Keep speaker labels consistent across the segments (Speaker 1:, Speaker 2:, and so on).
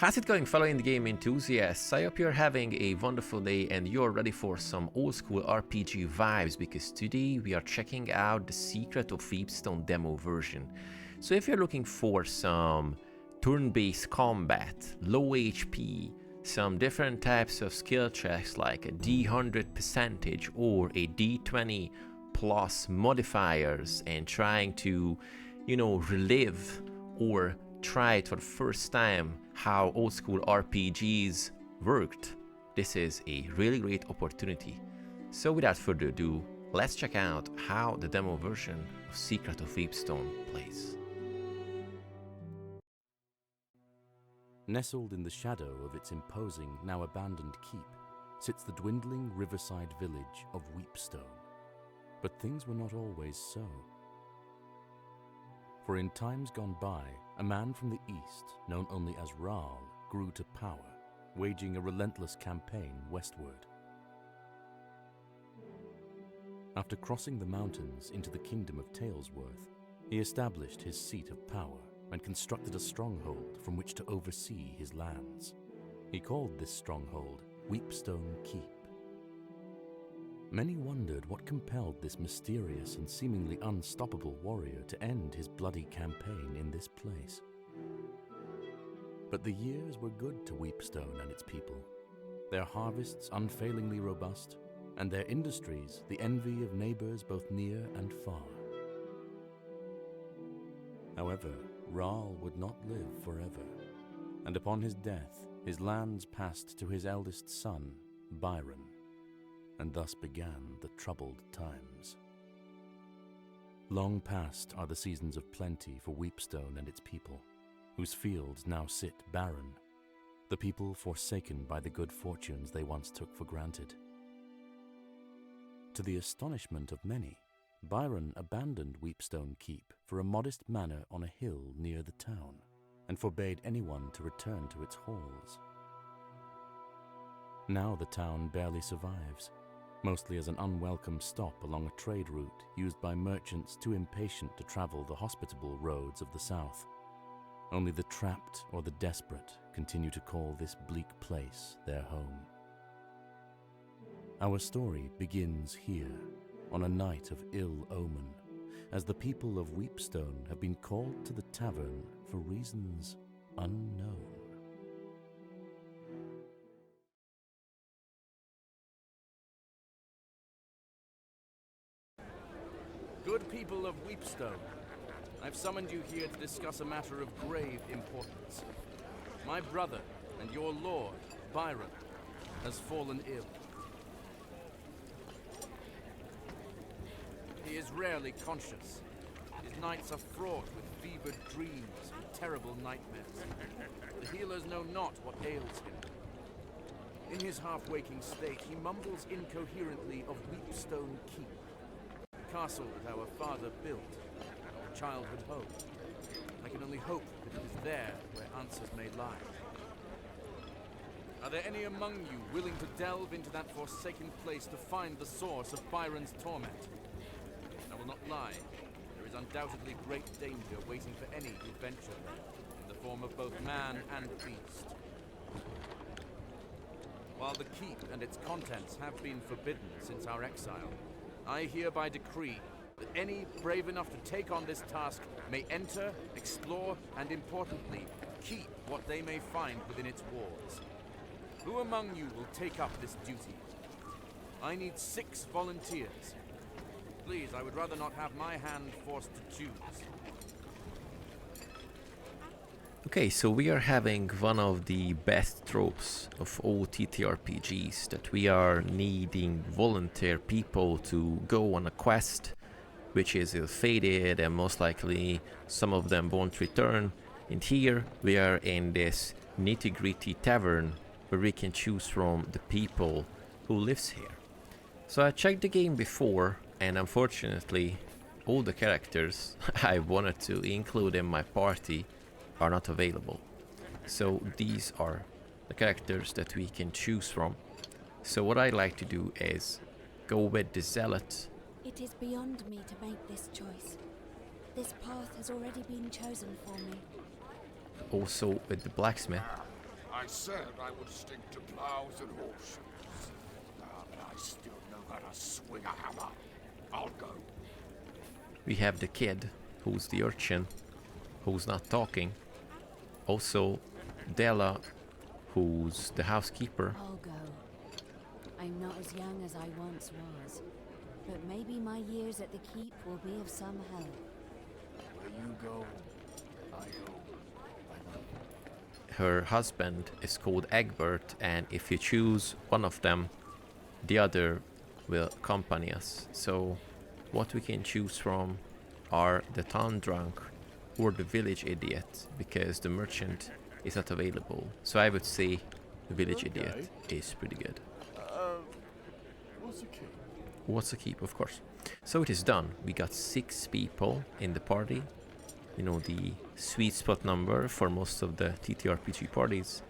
Speaker 1: How's it going, fellow indie game enthusiasts? I hope you're having a wonderful day and you're ready for some old school RPG vibes, because today we are checking out the Secret of Weepstone demo version. So if you're looking for some turn-based combat, low HP, some different types of skill checks like a D100 percentage or a D20 plus modifiers, and trying to, relive or try it for the first time how old school RPGs worked, this is a really great opportunity. So without further ado, let's check out how the demo version of Secret of Weepstone plays.
Speaker 2: Nestled in the shadow of its imposing, now abandoned keep, sits the dwindling riverside village of Weepstone. But things were not always so. For in times gone by, a man from the east, known only as Raal, grew to power, waging a relentless campaign westward. After crossing the mountains into the kingdom of Talesworth, he established his seat of power and constructed a stronghold from which to oversee his lands. He called this stronghold Weepstone Keep. Many wondered what compelled this mysterious and seemingly unstoppable warrior to end his bloody campaign in this place. But the years were good to Weepstone and its people, their harvests unfailingly robust, and their industries the envy of neighbors both near and far. However, Raal would not live forever, and upon his death, his lands passed to his eldest son, Byron, and thus began the troubled times. Long past are the seasons of plenty for Weepstone and its people, whose fields now sit barren, the people forsaken by the good fortunes they once took for granted. To the astonishment of many, Byron abandoned Weepstone Keep for a modest manor on a hill near the town, and forbade anyone to return to its halls. Now the town barely survives, mostly as an unwelcome stop along a trade route used by merchants too impatient to travel the hospitable roads of the south. Only the trapped or the desperate continue to call this bleak place their home. Our story begins here, on a night of ill omen, as the people of Weepstone have been called to the tavern for reasons unknown.
Speaker 3: Good people of Weepstone, I've summoned you here to discuss a matter of grave importance. My brother and your lord, Byron, has fallen ill. He is rarely conscious. His nights are fraught with fevered dreams and terrible nightmares. The healers know not what ails him. In his half-waking state, he mumbles incoherently of Weepstone Keep, the castle that our father built, our childhood home. I can only hope that it is there where answers may lie. Are there any among you willing to delve into that forsaken place to find the source of Byron's torment? I will not lie, there is undoubtedly great danger waiting for any who venture there, in the form of both man and beast. While the keep and its contents have been forbidden since our exile, I hereby decree that any brave enough to take on this task may enter, explore, and importantly, keep what they may find within its walls. Who among you will take up this duty? I need 6 volunteers. Please, I would rather not have my hand forced to choose.
Speaker 1: Okay, so we are having one of the best tropes of all TTRPGs, that we are needing volunteer people to go on a quest which is ill-fated, and most likely some of them won't return. And here we are in this nitty-gritty tavern where we can choose from the people who lives here. So I checked the game before, and unfortunately all the characters I wanted to include in my party are not available. So these are the characters that we can choose from. So what I like to do is go with the Zealot.
Speaker 4: It is beyond me to make this choice. This path has already been chosen for me.
Speaker 1: Also with the Blacksmith.
Speaker 5: I said I would stick to plows and horseshoes. But I still know how to swing a hammer. I'll go.
Speaker 1: We have the kid, who's the urchin, who's not talking. Also, Della, who's the housekeeper.
Speaker 4: I'll go. I'm not as young as I once was, but maybe my years at the keep will be of some help.
Speaker 5: Where you go, I go.
Speaker 1: Her husband is called Egbert, and if you choose one of them, the other will accompany us. So what we can choose from are the town drunk or the village idiot, because the merchant is not available. So I would say the village idiot is pretty good.
Speaker 5: What's a keep?
Speaker 1: What's a keep, of course. So it is done. We got 6 people in the party. You know, the sweet spot number for most of the TTRPG parties.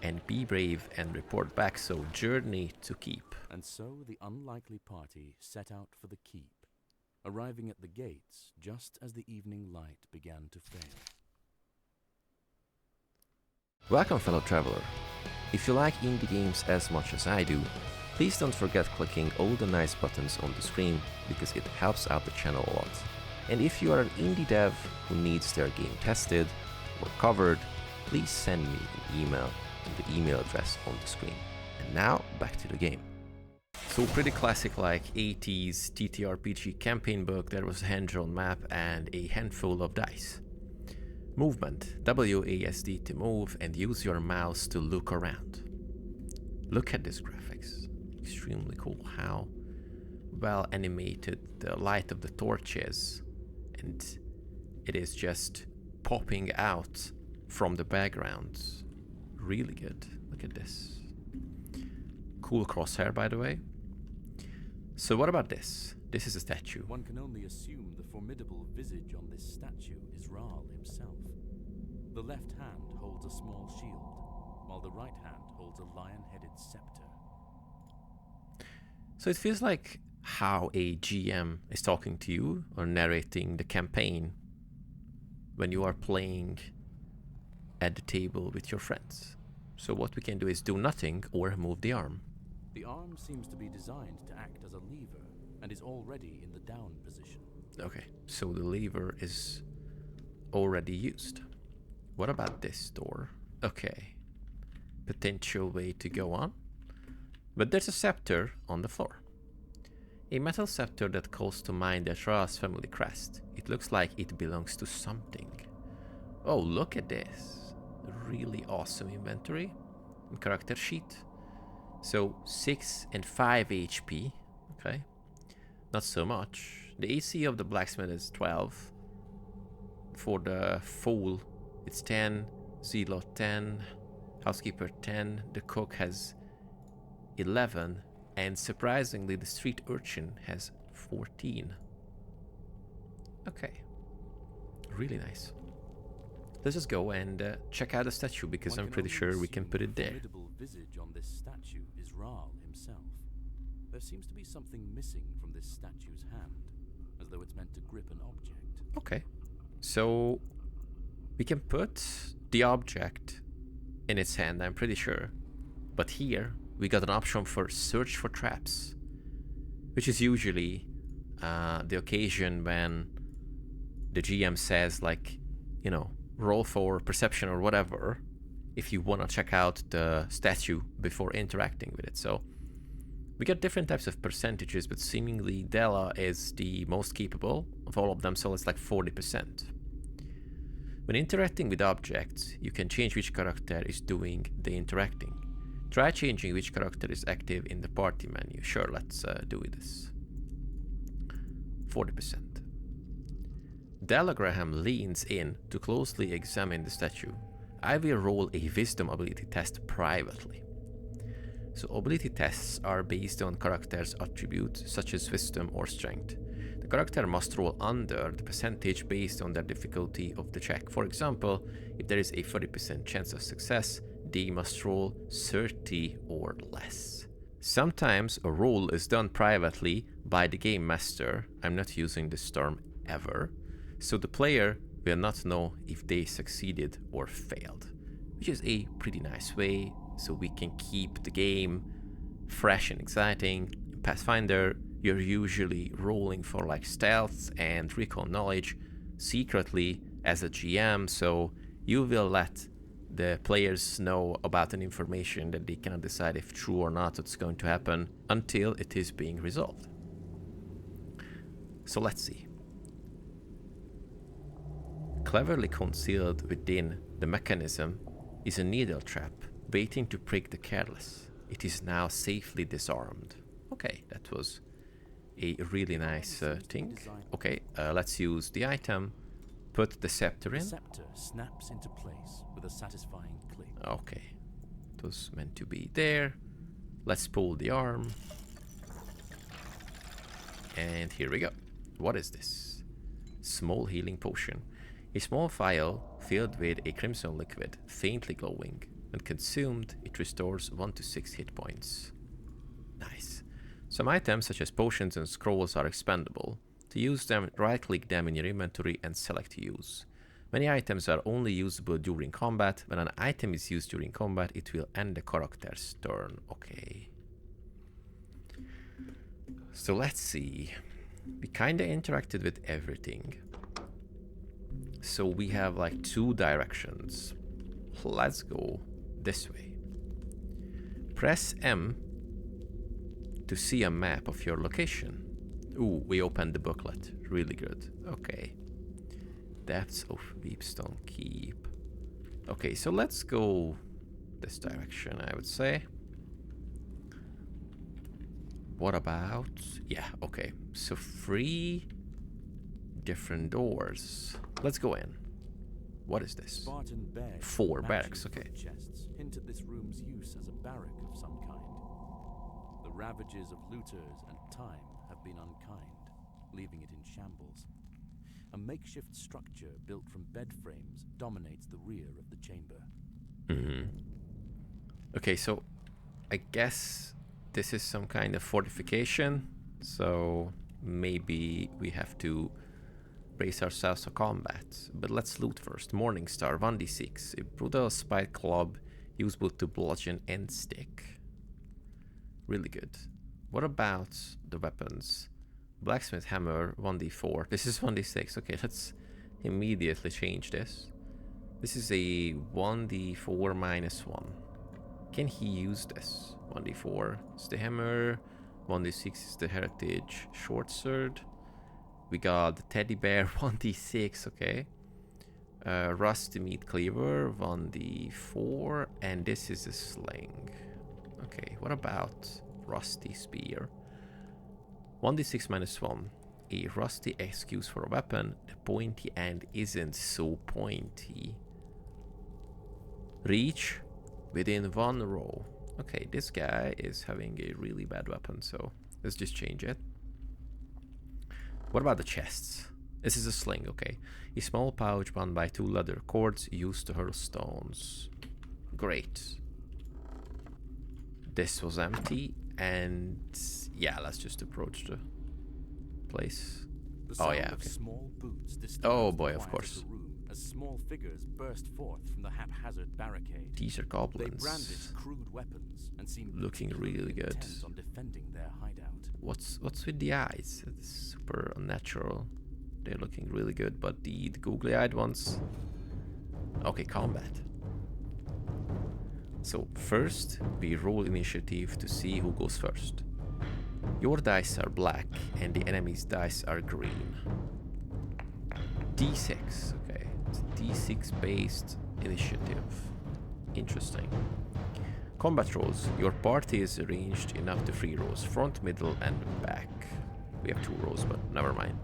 Speaker 1: And be brave and report back. So journey to keep.
Speaker 2: And so the unlikely party set out for the keep, arriving at the gates just as the evening light began to fail.
Speaker 1: Welcome, fellow traveler. If you like indie games as much as I do, please don't forget clicking all the nice buttons on the screen, because it helps out the channel a lot. And if you are an indie dev who needs their game tested or covered, please send me an email to the email address on the screen. And now, back to the game. So pretty classic, like 80s TTRPG campaign book. There was a hand-drawn map and a handful of dice. Movement, WASD to move, and use your mouse to look around. Look at this graphics, extremely cool. How well animated the light of the torch is, and it is just popping out from the background. Really good. Look at this. Cool crosshair, by the way. So what about this? This is a statue.
Speaker 2: One can only assume the formidable visage on this statue is Rahl himself. The left hand holds a small shield, while the right hand holds a lion-headed scepter.
Speaker 1: So it feels like how a GM is talking to you or narrating the campaign when you are playing at the table with your friends. So what we can do is do nothing or move the arm.
Speaker 2: The arm seems to be designed to act as a lever and is already in the down position.
Speaker 1: Okay, so the lever is already used. What about this door? Okay, potential way to go on. But there's a scepter on the floor. A metal scepter that calls to mind the Rahl's family crest. It looks like it belongs to something. Oh, look at this. Really awesome inventory and character sheet. So 6 and 5 HP. Okay, not so much. The AC of the blacksmith is 12. For the fool, it's 10. Zealot 10. Housekeeper 10. The cook has 11. And surprisingly, the street urchin has 14. Okay, really nice. Let's just go and check out the statue, because I'm pretty sure we can put it there.
Speaker 2: The formidable visage on this statue is Rahl himself. There seems to be something missing from this statue's hand, as though it's meant to grip an object.
Speaker 1: Okay, so we can put the object in its hand, I'm pretty sure. But here we got an option for search for traps, which is usually the occasion when the GM says, like, you know, roll for perception or whatever if you want to check out the statue before interacting with it. So we got different types of percentages, but seemingly Della is the most capable of all of them, so it's like 40%. When interacting with objects, you can change which character is doing the interacting. Try changing which character is active in the party menu. Sure, let's do this. 40%. Della Graham leans in to closely examine the statue. I will roll a wisdom ability test privately. So ability tests are based on character's attributes such as wisdom or strength. The character must roll under the percentage based on their difficulty of the check. For example, if there is a 40% chance of success, they must roll 30 or less. Sometimes a roll is done privately by the game master. I'm not using this term ever. So the player will not know if they succeeded or failed. which is a pretty nice way so we can keep the game fresh and exciting. In Pathfinder, you're usually rolling for like stealth and recon knowledge secretly as a GM, so you will let the players know about an information that they cannot decide if true or not it's going to happen until it is being resolved. So let's see. Cleverly concealed within the mechanism is a needle trap waiting to prick the careless. It is now safely disarmed. Okay, that was a really nice thing. Okay, let's use the item. Put the scepter in.
Speaker 2: The scepter snaps into place with a satisfying click.
Speaker 1: Okay, it was meant to be there. Let's pull the arm. And here we go. What is this? Small healing potion. A small vial filled with a crimson liquid, faintly glowing. When consumed, it restores 1 to 6 hit points. Nice. Some items, such as potions and scrolls, are expendable. To use them, right-click them in your inventory and select use. Many items are only usable during combat. When an item is used during combat, it will end the character's turn. Okay. So let's see. We kinda interacted with everything. So we have like 2 directions. Let's go this way. Press M to see a map of your location. Ooh, we opened the booklet. Really good. Okay. Depths of Weepstone Keep. Okay, so let's go this direction, I would say. What about... Yeah, okay. So 3 different doors. Let's go in. What is this?
Speaker 2: Spartan beds,
Speaker 1: 4 barracks, okay.
Speaker 2: Chests hint at this room's use as a barrack of some kind. The ravages of looters and time have been unkind, leaving it in shambles. A makeshift structure built from bed frames dominates the rear of the chamber.
Speaker 1: Okay, so I guess this is some kind of fortification, so maybe we have to brace ourselves for combat. But let's loot first. Morningstar, 1d6. A brutal spike club usable to bludgeon and stick. Really good. What about the weapons? Blacksmith hammer, 1d4. This is 1d6. Okay, let's immediately change this. This is a 1d4 minus 1. Can he use this? 1d4 is the hammer. 1d6 is the heritage short sword. We got the teddy bear, 1d6, okay. Rusty meat cleaver, 1d4. And this is a sling. Okay, what about rusty spear? 1d6 minus 1. A rusty excuse for a weapon. The pointy end isn't so pointy. Reach within 1 row. Okay, this guy is having a really bad weapon, so let's just change it. What about the chests? This is a sling, okay. A small pouch bound by 2 leather cords used to hurl stones. Great. This was empty, and yeah, let's just approach the place. Oh yeah, okay.
Speaker 2: Small boots
Speaker 1: oh boy, of course.
Speaker 2: As small figures burst forth from the haphazard barricade.
Speaker 1: These are goblins.
Speaker 2: They brandished crude weapons and seemed
Speaker 1: looking really good.
Speaker 2: Intent on defending their hideout.
Speaker 1: What's with the eyes? It's super unnatural. They're looking really good, but the googly-eyed ones. Okay, combat. So first, we roll initiative to see who goes first. Your dice are black, and the enemy's dice are green. D6, okay. It's a D6-based initiative. Interesting. Combat rolls. Your party is arranged in up to 3 rows, front, middle, and back. We have 2 rows, but never mind.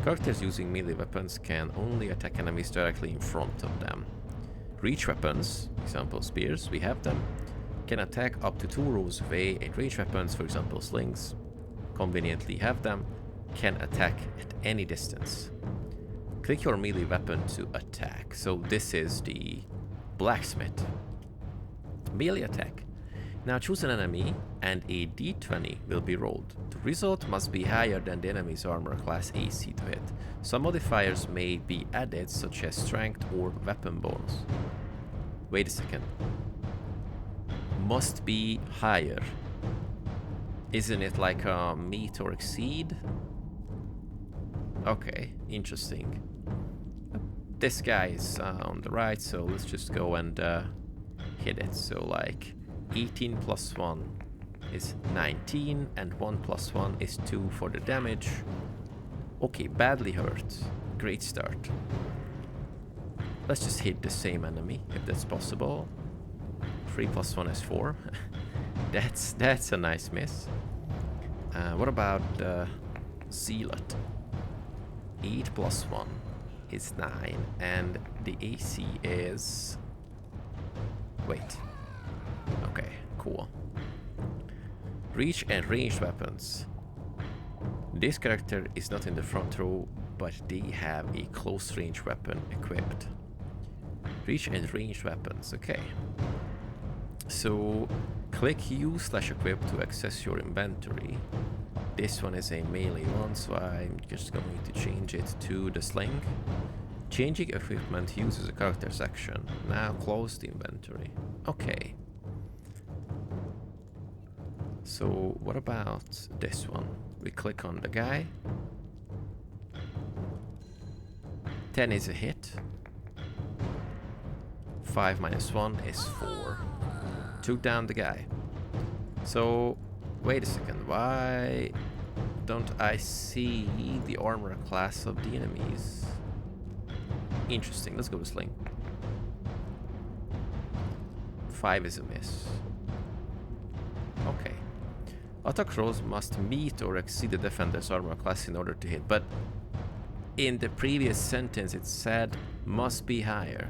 Speaker 1: Characters using melee weapons can only attack enemies directly in front of them. Reach weapons, example spears, we have them, can attack up to 2 rows away, and range weapons, for example slings, conveniently have them, can attack at any distance. Click your melee weapon to attack. So this is the blacksmith. Melee attack. Now choose an enemy and a d20 will be rolled. The result must be higher than the enemy's armor class AC to hit. Some modifiers may be added, such as strength or weapon bonus. Wait a second. Must be higher. Isn't it like a meet or exceed? Okay, interesting. This guy is on the right, so let's just go and hit it. So like 18 plus 1 is 19, and 1 plus 1 is 2 for the damage. Okay, badly hurt. Great start. Let's just hit the same enemy, if that's possible. 3 plus 1 is 4. That's a nice miss. What about Zealot? 8 plus 1 is 9, and the AC is... Wait. Okay, cool. Reach and ranged weapons. This character is not in the front row, but they have a close range weapon equipped. Reach and ranged weapons, okay. So, click U/equip to access your inventory. This one is a melee one, so I'm just going to change it to the sling. Changing equipment uses a character section. Now close the inventory. Okay. So what about this one? We click on the guy. 10 is a hit. 5 minus 1 is 4. Took down the guy. So, wait a second, why don't I see the armor class of the enemies? Interesting, let's go with sling. 5 is a miss. Okay. Attack rolls must meet or exceed the defender's armor class in order to hit, but in the previous sentence it said must be higher.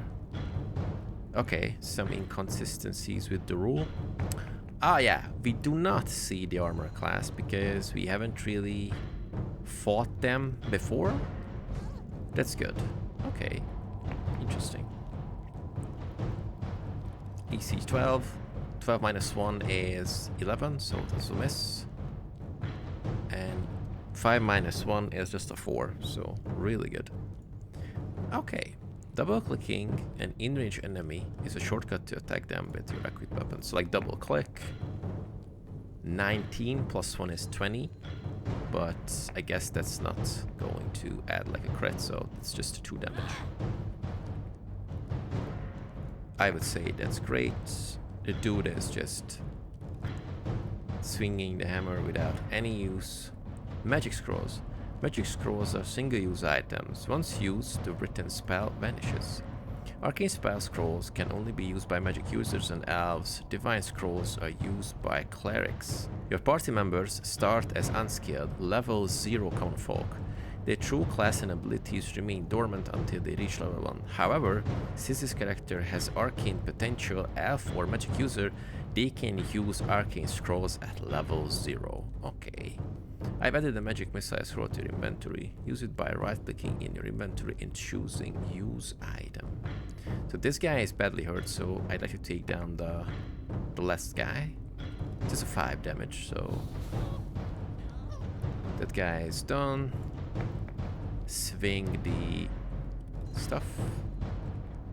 Speaker 1: Okay, some inconsistencies with the rule. Ah yeah, we do not see the armor class because we haven't really fought them before. That's good. Okay, interesting. AC 12. 12 minus 1 is 11, so that's a miss. And 5 minus 1 is just a 4, so really good. Okay. Double clicking an in-range enemy is a shortcut to attack them with your equipped weapons. So like double click. 19 plus 1 is 20, but I guess that's not going to add like a crit, so it's just 2 damage. I would say that's great. The dude is just swinging the hammer without any use. Magic scrolls. Magic scrolls are single-use items. Once used, the written spell vanishes. Arcane spell scrolls can only be used by magic users and elves. Divine scrolls are used by clerics. Your party members start as unskilled, level 0 common folk. Their true class and abilities remain dormant until they reach level 1. However, since this character has arcane potential, elf or magic user, they can use arcane scrolls at level 0. Okay. I've added a magic missile scroll to your inventory. Use it by right-clicking in your inventory and choosing Use Item. So this guy is badly hurt, so I'd like to take down the last guy. Just a 5 damage, so that guy is done. Swing the stuff.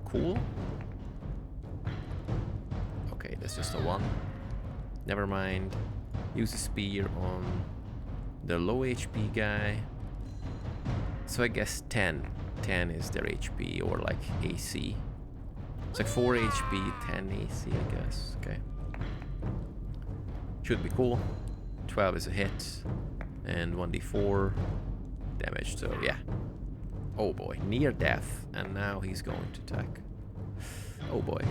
Speaker 1: Cool. Okay, that's just a 1. Never mind. Use a spear on the low HP guy. So I guess 10. 10 is their HP or like AC. It's like 4 HP, 10 AC, I guess. Okay. Should be cool. 12 is a hit. And 1d4 damage, so yeah. Oh boy, near death. And now he's going to attack. Oh boy.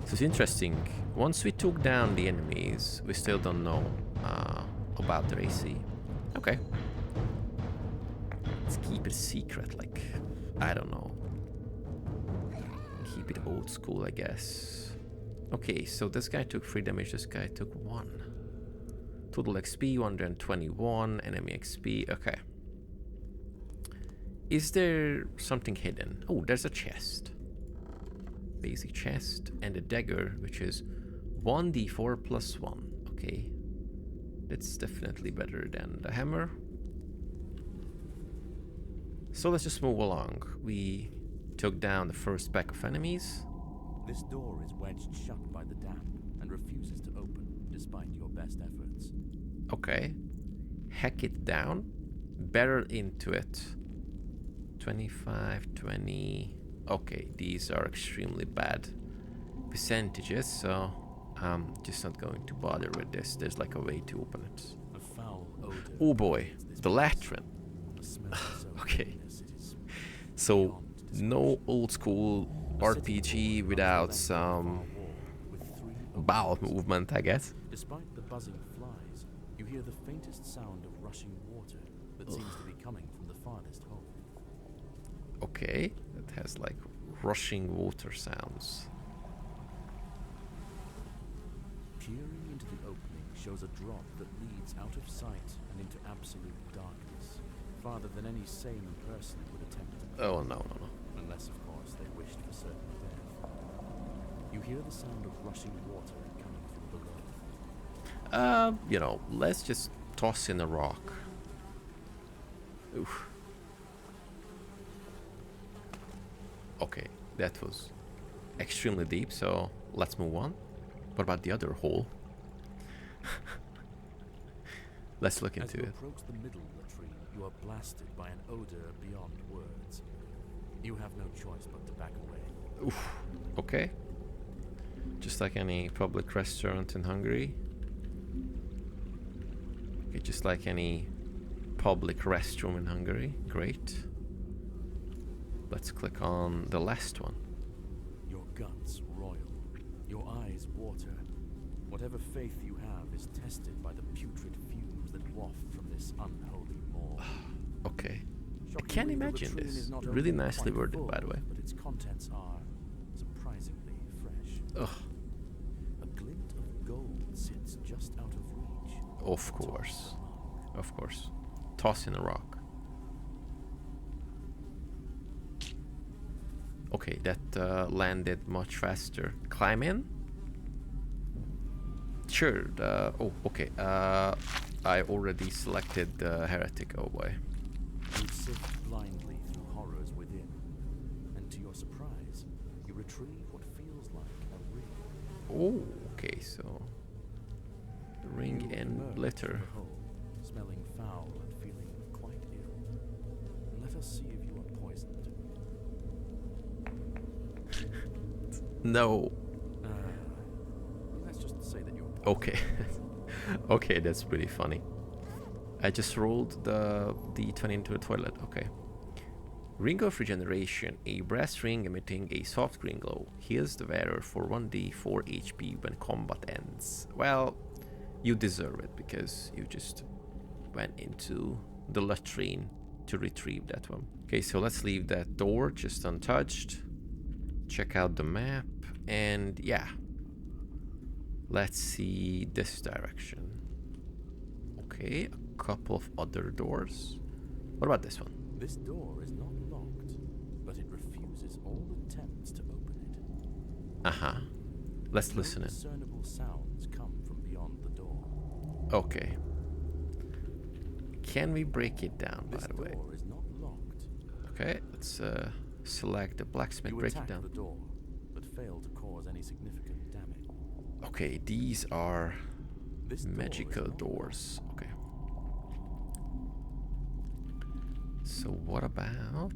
Speaker 1: So it's interesting. Once we took down the enemies, we still don't know about their AC. Okay. Let's keep it secret, like, I don't know. Keep it old school, I guess. Okay, so this guy took 3 damage, this guy took 1. Total XP, 121, enemy XP, okay. Is there something hidden? Oh, there's a chest. Basic chest, and a dagger, which is 1d4 plus 1. Okay. That's definitely better than the hammer. So let's just move along. We took down the first pack of enemies.
Speaker 2: This door is wedged shut by the damp and refuses to open, despite your best efforts.
Speaker 1: Okay. Hack it down. Barrel into it. 25, 20. Okay, these are extremely bad percentages, so I'm just not going to bother with this. There's like a way to open it.
Speaker 2: A foul odor.
Speaker 1: Oh boy, the Latrine.
Speaker 2: A smell so
Speaker 1: Okay.
Speaker 2: ominous it is
Speaker 1: So,
Speaker 2: beyond description.
Speaker 1: no old school RPG without some bowel movement, I guess.
Speaker 2: Despite the buzzing flies, you hear the faintest sound of rushing water that seems to be coming from the farthest hole.
Speaker 1: Okay, it has like rushing water sounds.
Speaker 2: Peering into the opening shows a drop that leads out of sight and into absolute darkness, farther than any sane person would attempt to
Speaker 1: Oh, no, no, no.
Speaker 2: unless, of course, they wished for certain death. You hear the sound of rushing water coming from below.
Speaker 1: You know, let's just toss in a rock. Oof. Okay, that was extremely deep, so let's move on. What about the other hole? Let's look
Speaker 2: As
Speaker 1: into
Speaker 2: you
Speaker 1: it.
Speaker 2: approach the middle latrine, you are blasted by an odor beyond words. You have no choice but to back away.
Speaker 1: Oof. Okay. Just like any public restaurant in Hungary. Okay, just like any public restroom in Hungary. Great. Let's click on the last one.
Speaker 2: Your guts roil, your eyes water. Whatever faith you have is tested by the putrid fumes that waft from this unholy maw.
Speaker 1: Okay. I
Speaker 2: Shockingly,
Speaker 1: can't
Speaker 2: the
Speaker 1: imagine
Speaker 2: latrine
Speaker 1: this.
Speaker 2: is not
Speaker 1: Really
Speaker 2: only
Speaker 1: nicely
Speaker 2: quite
Speaker 1: worded,
Speaker 2: full,
Speaker 1: by the way.
Speaker 2: but its contents are surprisingly fresh.
Speaker 1: Ugh.
Speaker 2: A glint of gold sits just out of reach.
Speaker 1: Of course. Of course. Toss in a rock. Okay, that landed much faster. Climb in? Sure. Oh, okay. I already selected the heretic. Oh boy.
Speaker 2: You sift blindly through horrors within, and to your surprise, you retrieve what feels like a ring.
Speaker 1: Oh, okay. So ring
Speaker 2: You
Speaker 1: and
Speaker 2: emerge
Speaker 1: glitter.
Speaker 2: from the hole, smelling foul and feeling quite ill. Let us see if you are poisoned.
Speaker 1: No.
Speaker 2: Let's just say that you're poisoned.
Speaker 1: Okay. Okay, that's pretty funny. I just rolled the d20 into a toilet. Okay. Ring of Regeneration. A brass ring emitting a soft green glow. Heals the wearer for 1d4 HP when combat ends. Well, you deserve it because you just went into the latrine to retrieve that one. Okay, so let's leave that door just untouched. Check out the map. And yeah. Let's see this direction. Okay, a couple of other doors. What about this one?
Speaker 2: This door is not locked, but it refuses all attempts to open it.
Speaker 1: Uh-huh. Let's listen
Speaker 2: No
Speaker 1: in.
Speaker 2: discernible sounds come from beyond the door.
Speaker 1: Okay. Can we break it down, by
Speaker 2: This
Speaker 1: the way?
Speaker 2: door is not locked.
Speaker 1: Okay, let's select the blacksmith,
Speaker 2: You
Speaker 1: break it
Speaker 2: attack
Speaker 1: down.
Speaker 2: the door, but fail to cause any significant damage.
Speaker 1: Okay, these are
Speaker 2: This door is
Speaker 1: magical
Speaker 2: not
Speaker 1: doors. Okay. So what about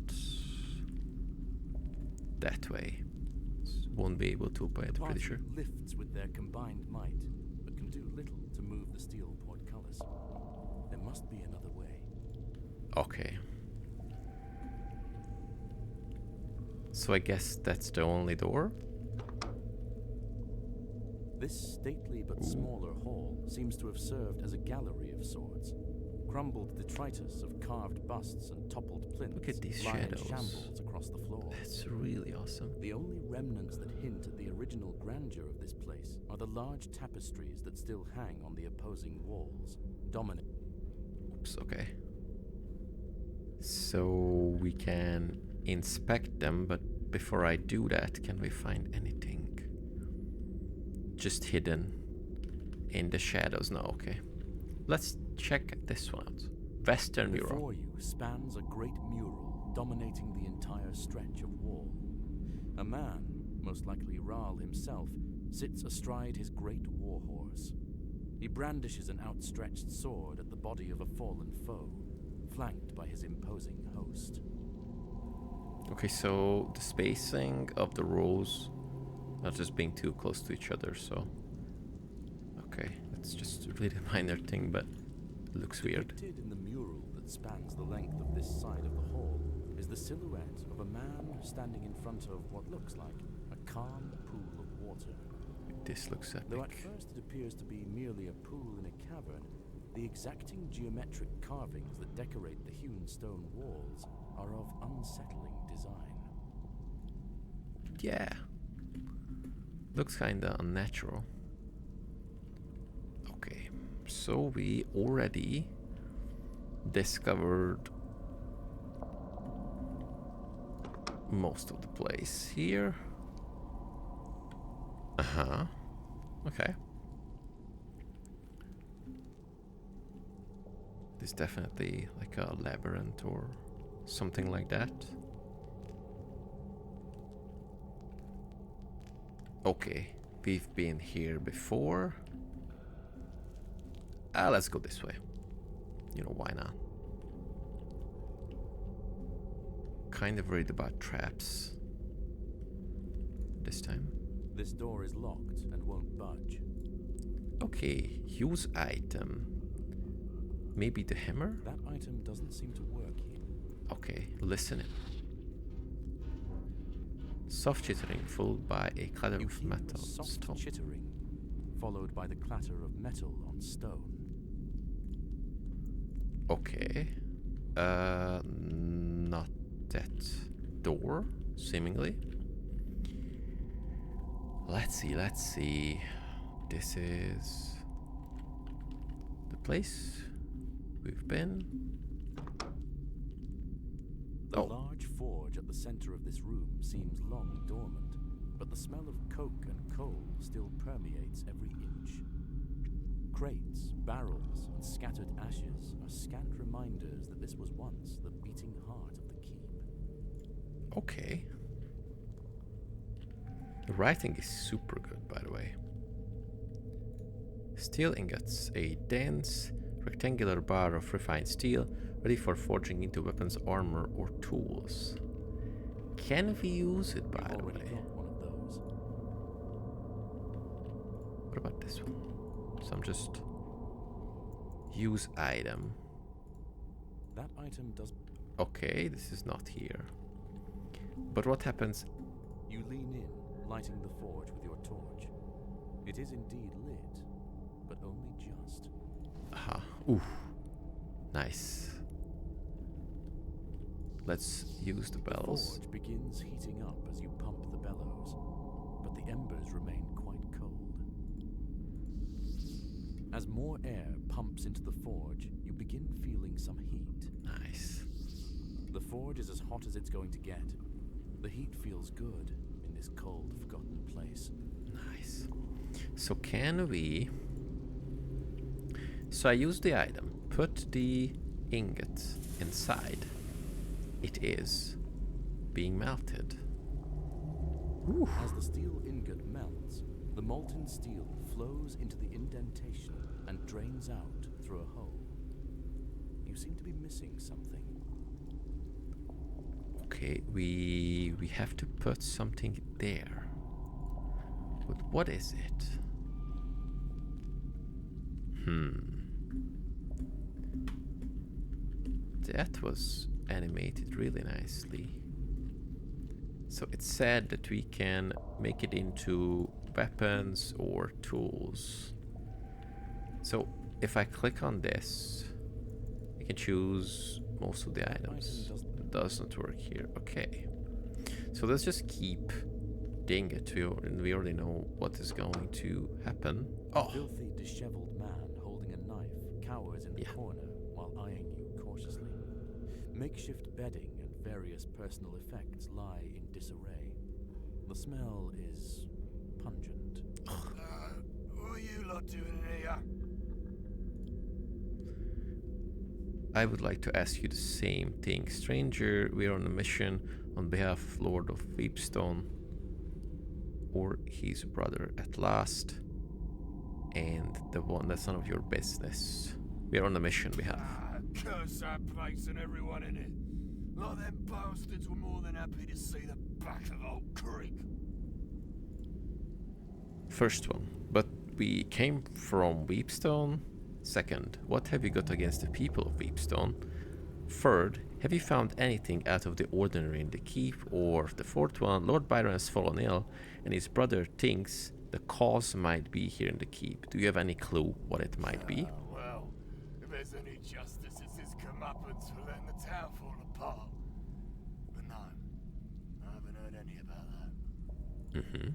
Speaker 1: that way? Won't be able to open it,
Speaker 2: The
Speaker 1: pretty
Speaker 2: party
Speaker 1: sure.
Speaker 2: lifts with their combined might, but can do little to move the steel portcullis. There must be another way.
Speaker 1: Okay. So I guess that's the only door?
Speaker 2: This stately but smaller hall seems to have served as a gallery of sorts. Crumbled detritus of carved busts and toppled plinths
Speaker 1: Look at these
Speaker 2: lie in
Speaker 1: shadows.
Speaker 2: shambles across the floor.
Speaker 1: That's really awesome.
Speaker 2: The only remnants that hint at the original grandeur of this place are the large tapestries that still hang on the opposing walls, dominant.
Speaker 1: Oops, okay. So we can inspect them, but before I do that, can we find anything just hidden in the shadows? No, okay. Let's check this one out. Western mural.
Speaker 2: Before you spans a great mural dominating the entire stretch of wall. A man, most likely Ral himself, sits astride his great warhorse. He brandishes an outstretched sword at the body of a fallen foe, flanked by his imposing host.
Speaker 1: Okay, so the spacing of the rows not just being too close to each other, so... Okay, that's just a really minor thing, but it looks weird.
Speaker 2: Depicted in the mural that spans the length of this side of the hall is the silhouette of a man standing in front of what looks like a calm pool of water.
Speaker 1: This looks epic.
Speaker 2: Though at first it appears to be merely a pool in a cavern, the exacting geometric carvings that decorate the hewn stone walls are of unsettling design.
Speaker 1: Yeah. Looks kinda unnatural. Okay, so we already discovered most of the place here. Uh-huh. Okay. It's definitely like a labyrinth or something like that. Okay, we've been here before. Let's go this way. You know, why not? Kind of worried about traps this time.
Speaker 2: This door is locked and won't budge.
Speaker 1: Okay, use item. Maybe the hammer?
Speaker 2: That item doesn't seem to work here.
Speaker 1: Okay, listen in. Soft chittering followed by a clatter
Speaker 2: You
Speaker 1: of
Speaker 2: hear
Speaker 1: metal
Speaker 2: soft
Speaker 1: stone.
Speaker 2: chittering, followed by the clatter of metal on stone.
Speaker 1: Okay. Not that door, seemingly. Let's see. This is the place we've been.
Speaker 2: The large forge at the center of this room seems long dormant, but the smell of coke and coal still permeates every inch. Crates, barrels, and scattered ashes are scant reminders that this was once the beating heart of the keep.
Speaker 1: Okay. The writing is super good, by the way. Steel ingots, a dense, rectangular bar of refined steel, ready for forging into weapons, armor, or tools. Can we use it, by the way?
Speaker 2: Got one of those.
Speaker 1: What about this one? Some just use item.
Speaker 2: That item does.
Speaker 1: Okay, this is not here. But what happens?
Speaker 2: You lean in, lighting the forge with your torch. It is indeed lit, but only just.
Speaker 1: Aha. Ooh. Nice. Let's use the bells.
Speaker 2: The forge begins heating up as you pump the bellows, but the embers remain quite cold. As more air pumps into the forge, you begin feeling some heat.
Speaker 1: Nice.
Speaker 2: The forge is as hot as it's going to get. The heat feels good in this cold, forgotten place.
Speaker 1: Nice. So can we... So I use the item. Put the ingot inside. It is being melted. Ooh.
Speaker 2: As the steel ingot melts, the molten steel flows into the indentation and drains out through a hole. You seem to be missing something.
Speaker 1: Okay, we have to put something there. But what is it? That was animated really nicely. So it said that we can make it into weapons or tools. So if I click on this, I can choose most of the items. It doesn't work here. Okay. So let's just keep doing it. We already know what is going to happen.
Speaker 2: A filthy, disheveled man holding a knife cowers in the corner while eyeing you cautiously. Makeshift bedding and various personal effects lie in disarray. The smell is pungent.
Speaker 5: What are you lot doing in here?
Speaker 1: I would like to ask you the same thing. Stranger, we are on a mission on behalf of Lord of Weepstone, or his brother at last, and the one that's none of your business. We are on a mission we have.
Speaker 5: Curse that place and everyone in it. Like them bastards were more than happy to see the back of old Crypt.
Speaker 1: First one, but we came from Weepstone. Second, what have you got against the people of Weepstone? Third, have you found anything out of the ordinary in the keep? Or the fourth one, Lord Byron has fallen ill, and his brother thinks the cause might be here in the keep. Do you have any clue what it might be?
Speaker 5: Well, if there's any justice, it's his comeuppance for letting the town fall apart. But no, I haven't heard any about that.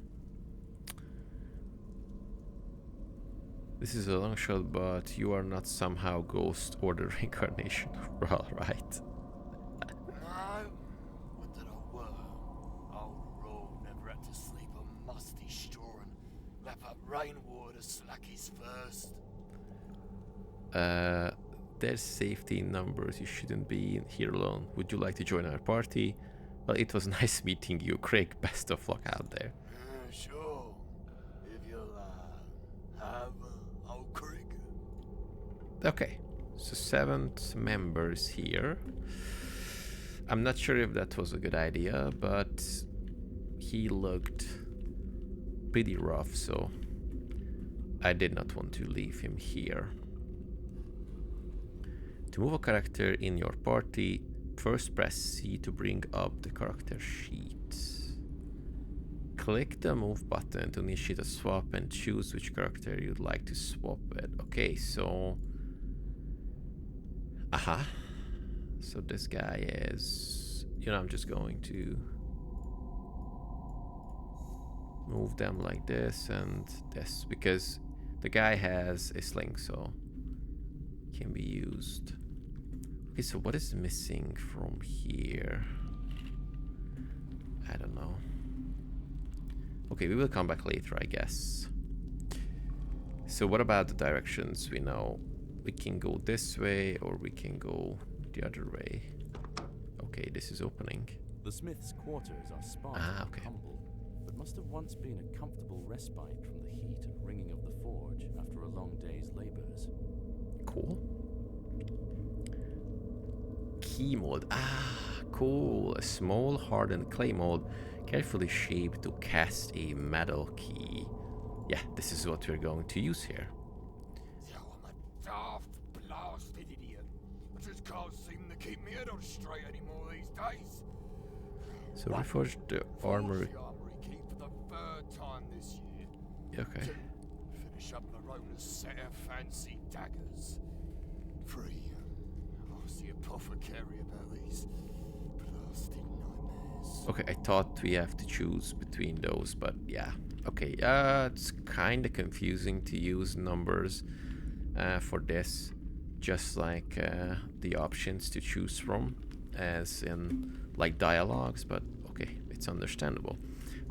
Speaker 1: This is a long shot, but you are not somehow ghost or the reincarnation. Well, right.
Speaker 5: No, what did I were? Old Raw never had to sleep on musty straw and lap up rainwater to slack his thirst.
Speaker 1: There's safety in numbers. You shouldn't be here alone. Would you like to join our party? Well, it was nice meeting you, Craig. Best of luck out there.
Speaker 5: Sure, if you'll have old Crypt.
Speaker 1: Okay, so 7th members here. I'm not sure if that was a good idea, but he looked pretty rough, so I did not want to leave him here. To move a character in your party, first press C to bring up the character sheet. Click the move button to initiate a swap and choose which character you'd like to swap with. Okay, so... So this guy is... You know, I'm just going to move them like this and this, because the guy has a sling, so can be used. Okay, so what is missing from here? I don't know. Okay, we will come back later, I guess. So what about the directions? We know we can go this way or we can go the other way. Okay, this is opening.
Speaker 2: The smith's quarters are sparse and humble, but must have once been a comfortable respite from the heat and ringing of the forge after a long day's labors.
Speaker 1: Cool. Key mold. Cool. A small hardened clay mold carefully shaped to cast a metal key. Yeah, this is what we're going to use here.
Speaker 5: Yeah, I'm a daft blasted idiot. I just can't seem to keep my head on straight anymore these days.
Speaker 1: So reforge the armory.
Speaker 5: The Armory key for the third time this year.
Speaker 1: Okay.
Speaker 5: Finish up Larona's set of fancy daggers. 3. Ask the apothecary about these blasted nightmares.
Speaker 1: Okay, I thought we have to choose between those, but yeah. Okay, it's kind of confusing to use numbers for this, just like the options to choose from, as in like dialogues, but okay, it's understandable.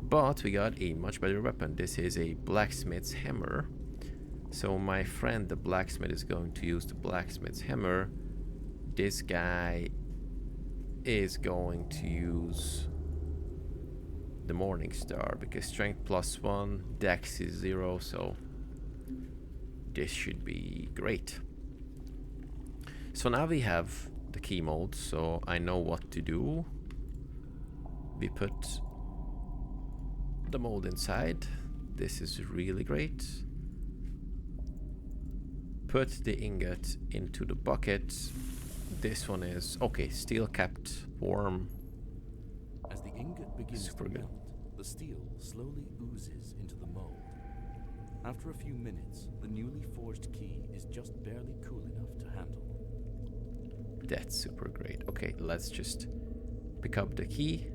Speaker 1: But we got a much better weapon. This is a blacksmith's hammer. So my friend the blacksmith is going to use the blacksmith's hammer. This guy is going to use the Morning Star because strength +1, dex is 0, so this should be great. So now we have the key mold, so I know what to do. We put the mold inside. This is really great. Put the ingot into the bucket. This one is okay, still kept warm.
Speaker 2: As the ingot begins
Speaker 1: Super
Speaker 2: to
Speaker 1: good.
Speaker 2: melt, the steel slowly oozes into the mold. After a few minutes, the newly forged key is just barely cool enough to handle.
Speaker 1: That's super great. Okay, let's just pick up the key.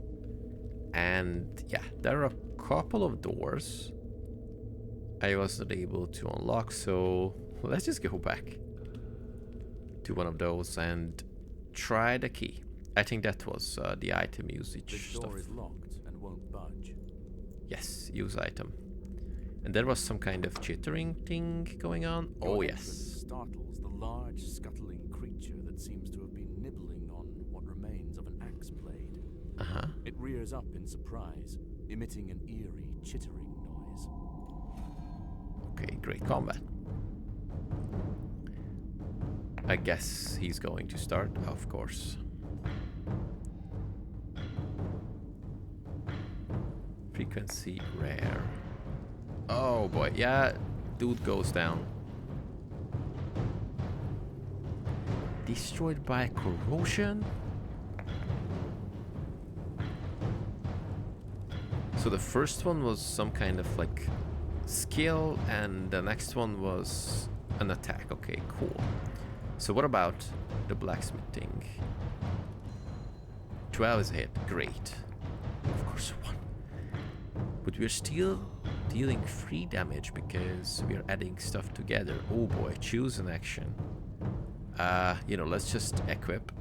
Speaker 1: And yeah, there are a couple of doors I wasn't able to unlock, so let's just go back to one of those and try the key. I think that was the item usage
Speaker 2: The door is locked and won't budge.
Speaker 1: Yes, use item. And there was some kind of chittering thing going on. Oh
Speaker 2: Your
Speaker 1: yes.
Speaker 2: entrance startles the large, scuttling creature that seems to have been nibbling on what remains of an axe blade.
Speaker 1: Uh-huh.
Speaker 2: It rears up in surprise, emitting an eerie, chittering noise.
Speaker 1: Okay, great combat. I guess he's going to start, of course. Frequency rare. Oh boy, yeah, dude goes down. Destroyed by corrosion? So the first one was some kind of like skill, and the next one was an attack. Okay, cool. So what about the blacksmithing? 12 is a hit. Great. Of course, 1. But we're still dealing 3 damage because we're adding stuff together. Oh boy, choose an action. You know, let's just equip.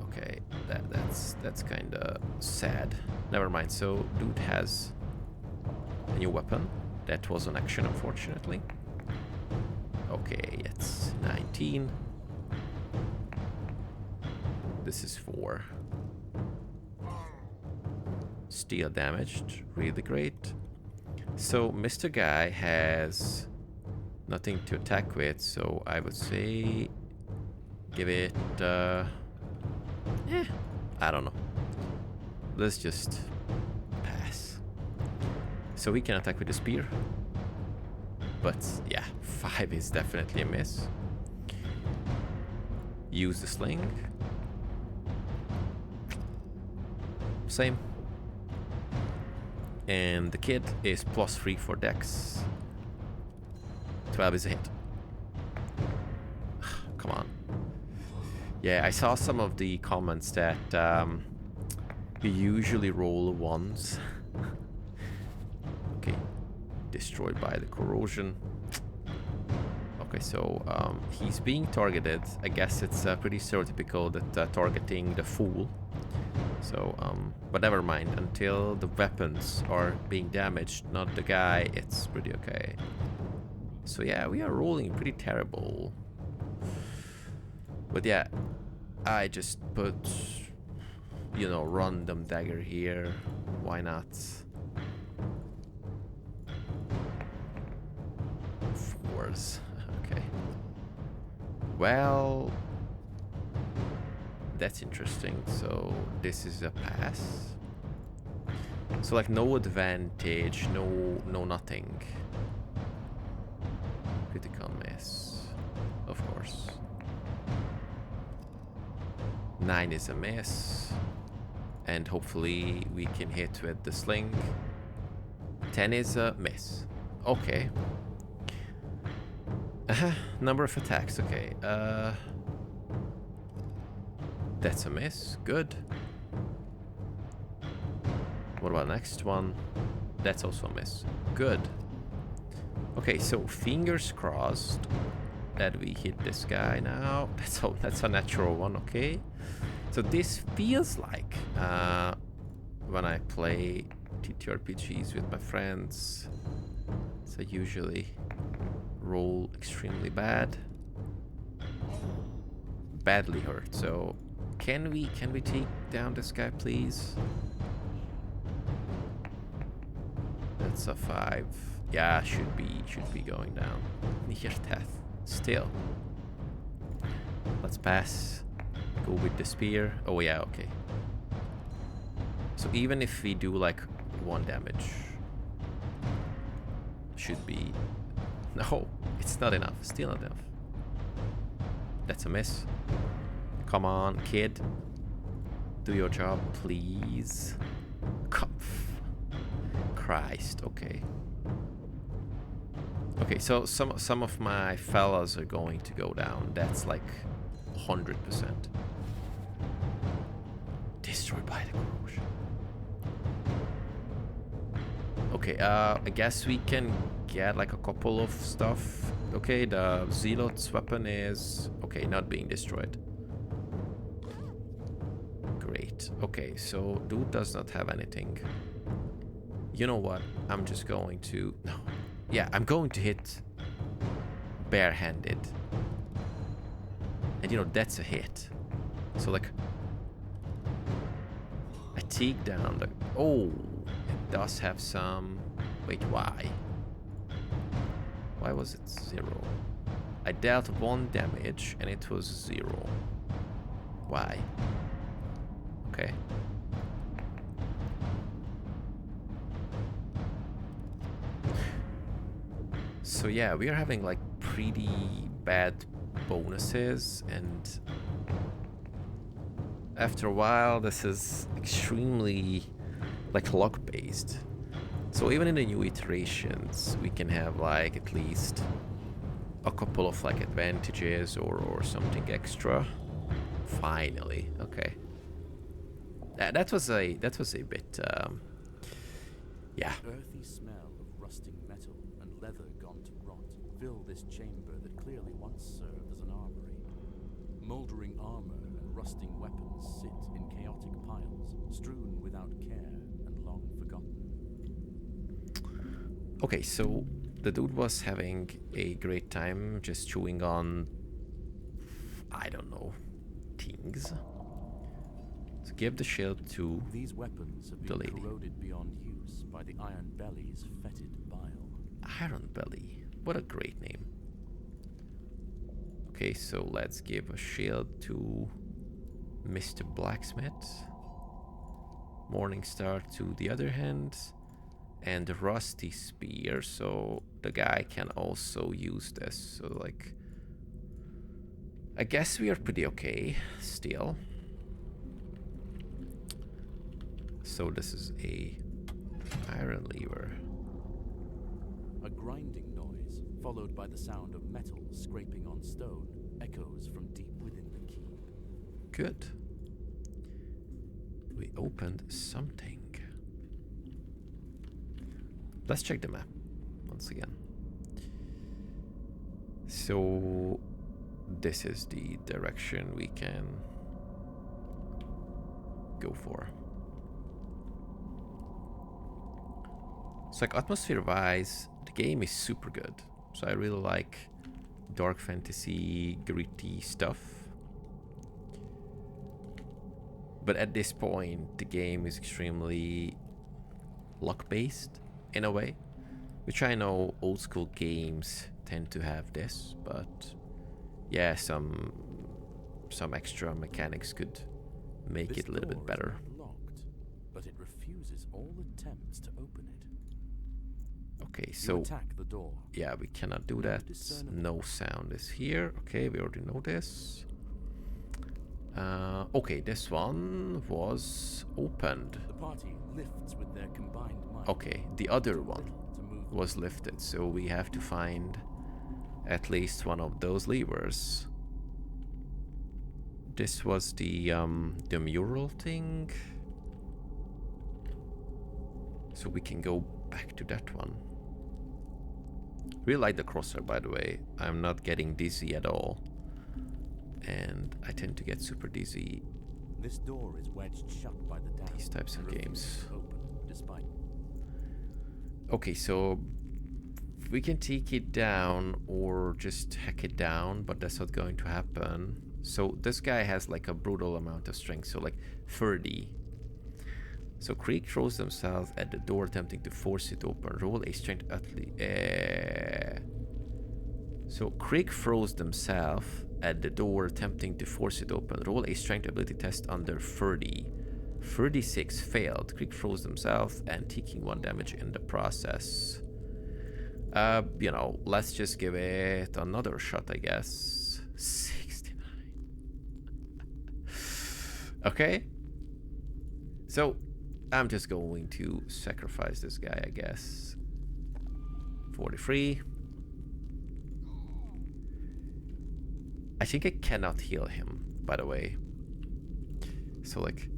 Speaker 1: Okay, that's kind of sad. Never mind. So dude has a new weapon. That was an action, unfortunately. Okay, it's 19. This is 4. Still damaged. Really great. So Mr. Guy has nothing to attack with, so I would say give it I don't know. Let's just pass. So we can attack with the spear. But yeah, 5 is definitely a miss. Use the sling. Same. And the kid is +3 for dex. 12 is a hit. Come on. Yeah, I saw some of the comments that you usually roll 1s. Okay. Destroyed by the corrosion. Okay, so he's being targeted. I guess it's pretty stereotypical that targeting the fool. So, but never mind. Until the weapons are being damaged, not the guy, it's pretty okay. So yeah, we are rolling pretty terrible. But yeah, I just put, you know, random dagger here. Why not? 4s. Okay. Well, that's interesting. So this is a pass. So like no advantage, no nothing. Critical miss, of course. 9 is a miss, and hopefully we can hit with the sling. 10 is a miss. Okay. Number of attacks. Okay. That's a miss. Good. What about next one? That's also a miss. Good. Okay, so fingers crossed that we hit this guy now. That's a natural one. Okay. So this feels like when I play TTRPGs with my friends. So usually roll extremely bad. Badly hurt. So can we take down this guy, please? That's a 5. Yeah, should be going down. Near death. Still. Let's pass. Go with the spear. Oh yeah, okay. So even if we do like 1 damage, should be... No, it's not enough. Still not enough. That's a miss. Come on, kid. Do your job, please. Christ, okay. Okay, so some of my fellas are going to go down. That's like 100%. Destroyed by the corrosion. Okay, I guess we can get like a couple of stuff. Okay, the Zealot's weapon is... Okay, not being destroyed. Great. Okay, so dude does not have anything. You know what? I'm just going to... No. Yeah, I'm going to hit barehanded. And you know, that's a hit. So like, I take down the... Oh, it does have some... Wait, why? Why was it 0? I dealt 1 damage and it was 0. Why? Okay. So yeah, we are having like pretty bad bonuses, and after a while this is extremely like luck based. So even in the new iterations we can have like at least a couple of like advantages or something extra. Finally, okay. That was a bit yeah.
Speaker 2: Earthy smell of rusting metal and leather gone to rot fill this chamber that clearly once served as an armory. Mouldering armor and rusting weapons sit in chaotic piles, strewn without care and long forgotten.
Speaker 1: Okay, so the dude was having a great time just chewing on, I don't know, things. So give the shield to
Speaker 2: These weapons have
Speaker 1: the
Speaker 2: been
Speaker 1: lady.
Speaker 2: corroded beyond use by the Iron Belly's fetid bile.
Speaker 1: Iron Belly. What a great name. Okay, so let's give a shield to Mr. Blacksmith. Morningstar to the other hand. And the Rusty Spear, so the guy can also use this. So like, I guess we are pretty okay still. So this is a iron lever.
Speaker 2: A grinding noise, followed by the sound of metal scraping on stone, echoes from deep within the keep.
Speaker 1: Good. We opened something. Let's check the map once again. So this is the direction we can go for. So like atmosphere wise, the game is super good. So I really like dark fantasy, gritty stuff. But at this point, the game is extremely luck based in a way, which I know old school games tend to have this, but yeah, some extra mechanics could make it a little bit better.
Speaker 2: Locked, but it refuses all attempts to open it.
Speaker 1: Okay,
Speaker 2: You
Speaker 1: so
Speaker 2: attack the door.
Speaker 1: yeah, we cannot do that. No sound is here. Okay, we already know this. Okay, this one was opened.
Speaker 2: The party lifts with their combined might.
Speaker 1: Okay, the other one was lifted, so we have to find at least one of those levers. This was the mural thing, so we can go back to that one. Really like the crosshair, by the way. I'm not getting dizzy at all, and I tend to get super dizzy
Speaker 2: This door is wedged shut by the dam.
Speaker 1: these types of
Speaker 2: and refuses
Speaker 1: games.
Speaker 2: to open, despite
Speaker 1: Okay, so we can take it down or just hack it down, but that's not going to happen. So this guy has like a brutal amount of strength, so like 30. So Creek throws themselves at the door, attempting to force it open. Roll a strength So Creek throws themselves at the door, attempting to force it open. Roll a strength ability test under 30. 36 failed. Creek throws themselves and taking 1 damage in the process. You know, let's just give it another shot, I guess. 69. Okay. So, I'm just going to sacrifice this guy, I guess. 43. I think I cannot heal him, by the way. So, like,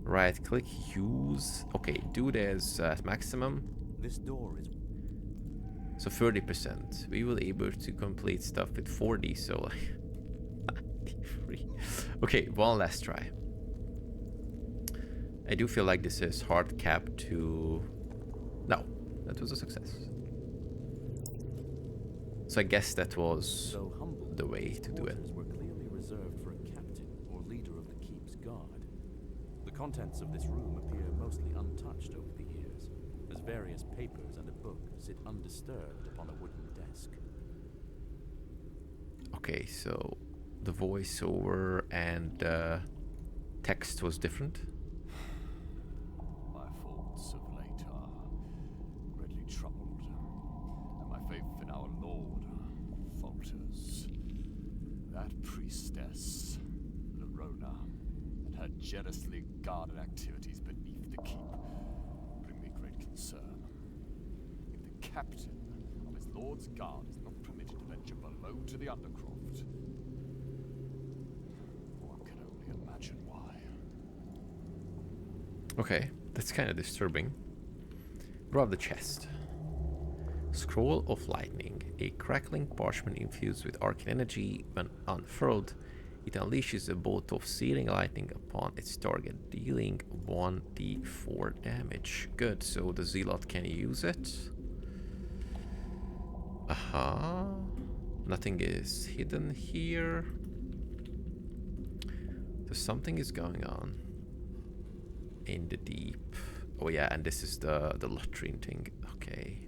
Speaker 1: right click, use. Okay, do this at maximum.
Speaker 2: this door is
Speaker 1: So 30%. We will able to complete stuff with 40, so like 93. Okay, one last try. I do feel like this is hard cap to... No, that was a success. So I guess that was
Speaker 2: Though humble,
Speaker 1: the way to do it.
Speaker 2: quarters were clearly reserved for a captain or leader of the keep's guard. The contents of this room appear mostly untouched over the years, as various papers and a book sit undisturbed upon a wooden desk.
Speaker 1: Okay, so the voiceover and text was different.
Speaker 5: My thoughts of late are greatly troubled, and my faith in our Lord falters. That priestess, Lorona, and her jealously guarded activities beneath the keep bring me great concern. If the captain of his Lord's guard is not permitted to venture below to the Undercroft, one can only imagine why.
Speaker 1: Okay, that's kind of disturbing. Grab the chest. Scroll of Lightning. A crackling parchment infused with arcane energy. When unfurled, it unleashes a bolt of searing lightning upon its target, dealing 1d4 damage. Good, so the Zealot can use it. Aha. Nothing is hidden here. So something is going on in the deep. Oh yeah, and this is the Latrine thing. Okay.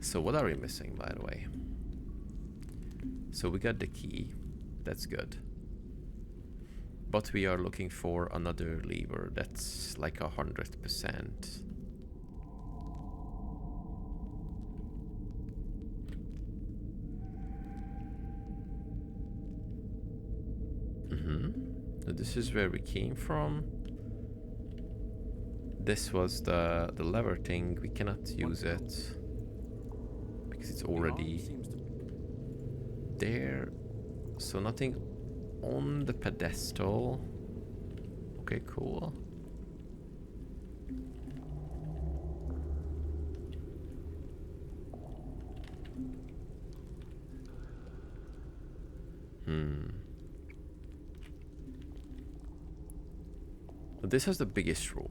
Speaker 1: So what are we missing, by the way? So we got the key. That's good. But we are looking for another lever. That's like 100%. So this is where we came from. This was the lever thing. We cannot use it because it's already there. So nothing on the pedestal. Okay, cool. This is the biggest room,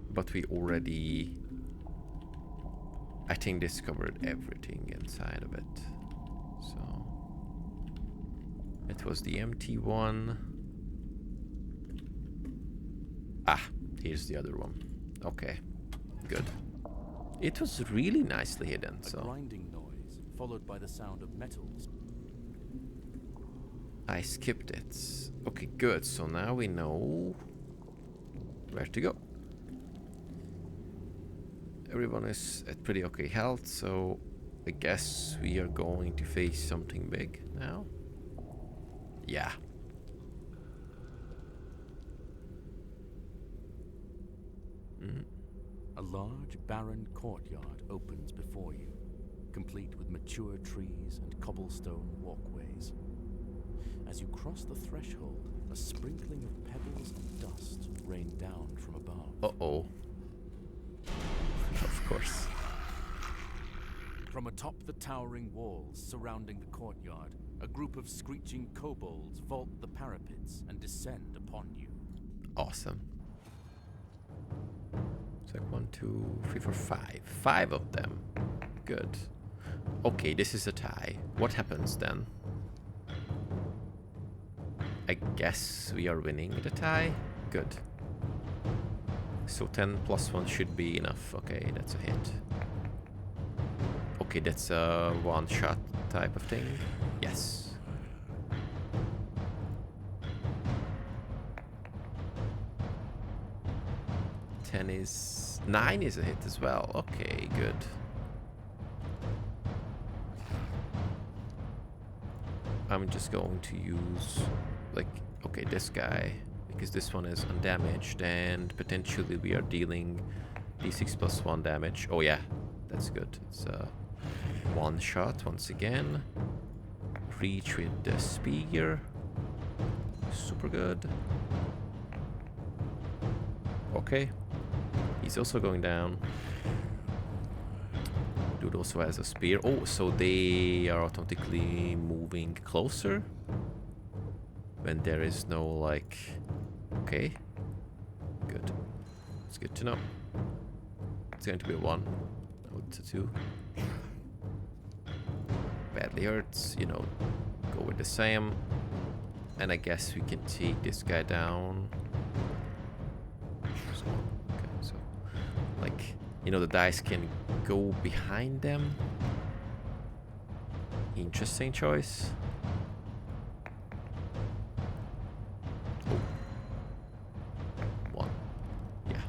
Speaker 1: but we already, I think, discovered everything inside of it. So it was the empty one. Ah, here's the other one. Okay, good. It was really nicely hidden.
Speaker 2: A
Speaker 1: So
Speaker 2: grinding noise, followed by the sound of metals.
Speaker 1: I skipped it. Okay, good. So now we know where to go. Everyone is at pretty okay health, so I guess we are going to face something big now. Yeah.
Speaker 2: A large, barren courtyard opens before you, complete with mature trees and cobblestone walkways. As you cross the threshold, a sprinkling of pebbles and dust rain down from above.
Speaker 1: Uh-oh. Of course.
Speaker 3: From atop the towering walls surrounding the courtyard, a group of screeching kobolds vault the parapets and descend upon you.
Speaker 1: Awesome. It's like 1, 2, 3, 4, 5. 5 of them. Good. Okay, this is a tie. What happens then? I guess we are winning the tie. Good. So 10 plus 1 should be enough. Okay, that's a hit. Okay, that's a one-shot type of thing. Yes. Nine is a hit as well. Okay, good. I'm just going to use, like, okay, this guy, because this one is undamaged, and potentially we are dealing d6 plus 1 damage. Oh yeah, that's good. It's one shot once again. Reach with the spear. Super good. Okay. He's also going down. Dude also has a spear. Oh, so they are automatically moving closer when there is no, like... Okay. Good. It's good to know. It's going to be a 1. Oh, to do. Badly hurts, you know, go with the same. And I guess we can take this guy down. So, okay, so like, you know, the dice can go behind them. Interesting choice. Oh. One. Yeah.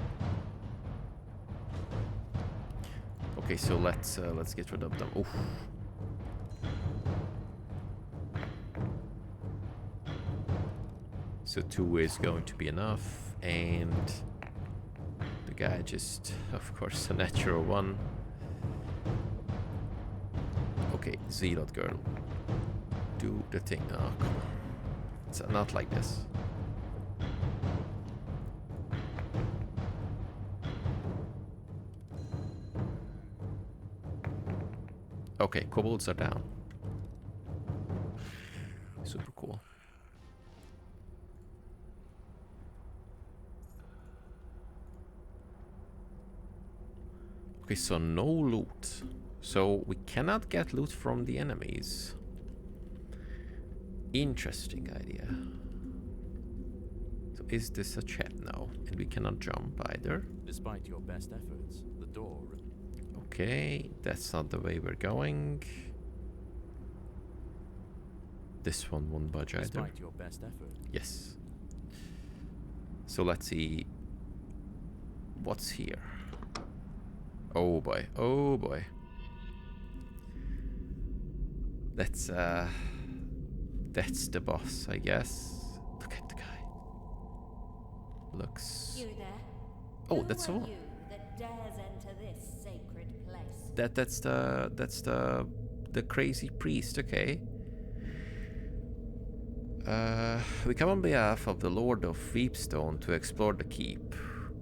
Speaker 1: Okay, so let's get rid of them. Oof. So 2 is going to be enough, and the guy just, of course, a natural 1. Okay, Zealot girl, do the thing. Oh, come on. It's not like this. Okay, kobolds are down. Super cool. Okay, so no loot. So we cannot get loot from the enemies. Interesting idea. So is this a chat now? And we cannot jump either.
Speaker 2: Despite your best efforts, the door...
Speaker 1: Okay, that's not the way we're going. This one won't budge either.
Speaker 2: Despite your best effort.
Speaker 1: Yes. So let's see what's here. Oh boy, oh boy. That's the boss, I guess. Look at the guy. Looks...
Speaker 4: You there?
Speaker 1: Oh, that's all.
Speaker 4: You that dares enter this sacred place?
Speaker 1: That's the crazy priest, okay. We come on behalf of the Lord of Weepstone to explore the keep.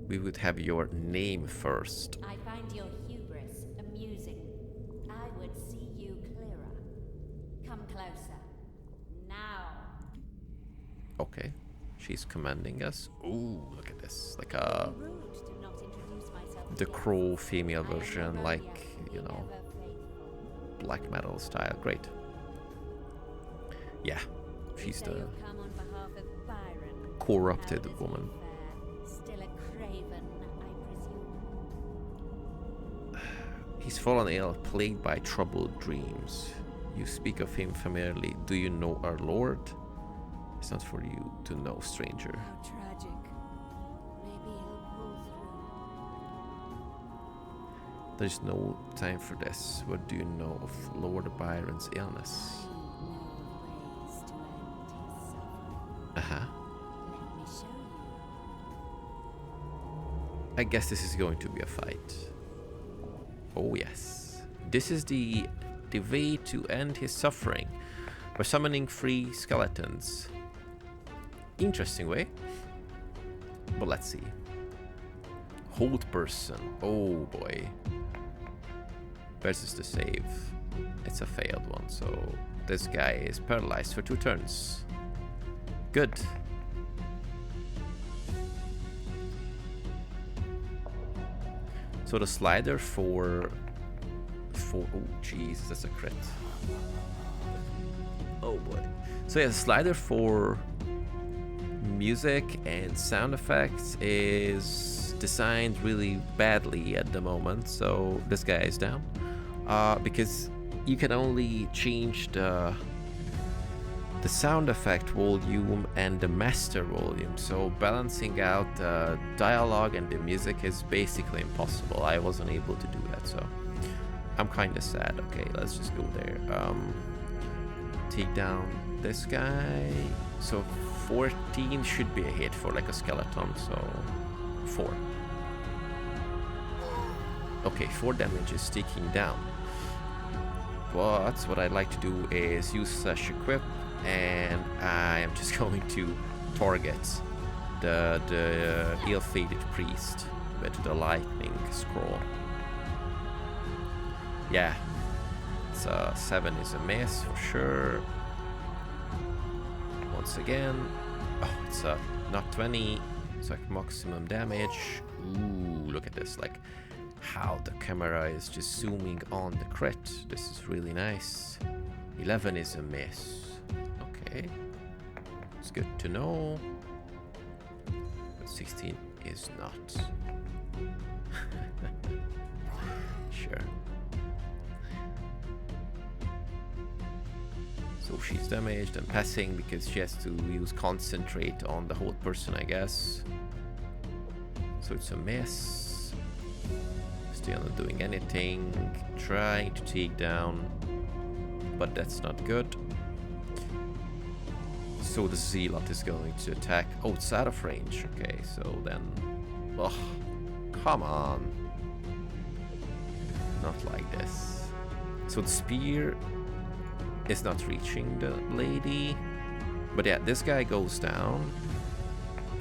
Speaker 1: We would have your name first.
Speaker 4: I find your hubris amusing. I would see you clearer. Come closer. Now.
Speaker 1: Okay. She's commanding us. Ooh, look at this. Like a...
Speaker 4: Rude to not introduce myself
Speaker 1: the
Speaker 4: to you.
Speaker 1: crow female
Speaker 4: I am
Speaker 1: version,
Speaker 4: Roguelike,
Speaker 1: like, you know,
Speaker 4: ever faithful.
Speaker 1: black metal style. Great. Yeah. She's
Speaker 4: Say
Speaker 1: the
Speaker 4: you come on behalf of Byron.
Speaker 1: corrupted
Speaker 4: How does he
Speaker 1: woman.
Speaker 4: fare? Still a craven, I presume.
Speaker 1: He's fallen ill, plagued by troubled dreams. You speak of him familiarly. Do you know our Lord? It's not for you to know, stranger.
Speaker 4: How tragic. Maybe he'll pull through.
Speaker 1: There's no time for this. What do you know of Lord Byron's illness?
Speaker 4: I know ways to end his suffering.
Speaker 1: Uh-huh.
Speaker 4: Let me show you.
Speaker 1: I guess this is going to be a fight. Oh yes. This is the way to end his suffering. By summoning 3 skeletons. Interesting way. But let's see. Hold person. Oh boy. Versus the save. It's a failed one, so this guy is paralyzed for 2 turns. Good. So the slider for oh jeez, that's a crit. Oh boy. So yeah, the slider for music and sound effects is designed really badly at the moment, so this guy is down. Because you can only change the sound effect volume and the master volume, so balancing out the dialogue and the music is basically impossible. I wasn't able to do that, so I'm kind of sad. Okay, let's just go there. Take down this guy. So 14 should be a hit for like a skeleton, so 4. Okay, 4 damage is taking down. But what I'd like to do is use slash equip, and I am just going to target the ill-fated priest with the lightning scroll. Yeah, it's 7 is a miss for sure. Once again, oh, it's not 20, it's like maximum damage. Ooh, look at this, like how the camera is just zooming on the crit. This is really nice. 11 is a miss. Okay. It's good to know. But 16 is not. Sure. So she's damaged and passing because she has to use concentrate on the hold person, I guess. So it's a miss. Still not doing anything. Trying to take down, but that's not good. So the Zealot is going to attack. Oh, it's out of range. Okay, so then... Ugh, come on. Not like this. So the spear is not reaching the lady. But yeah, this guy goes down.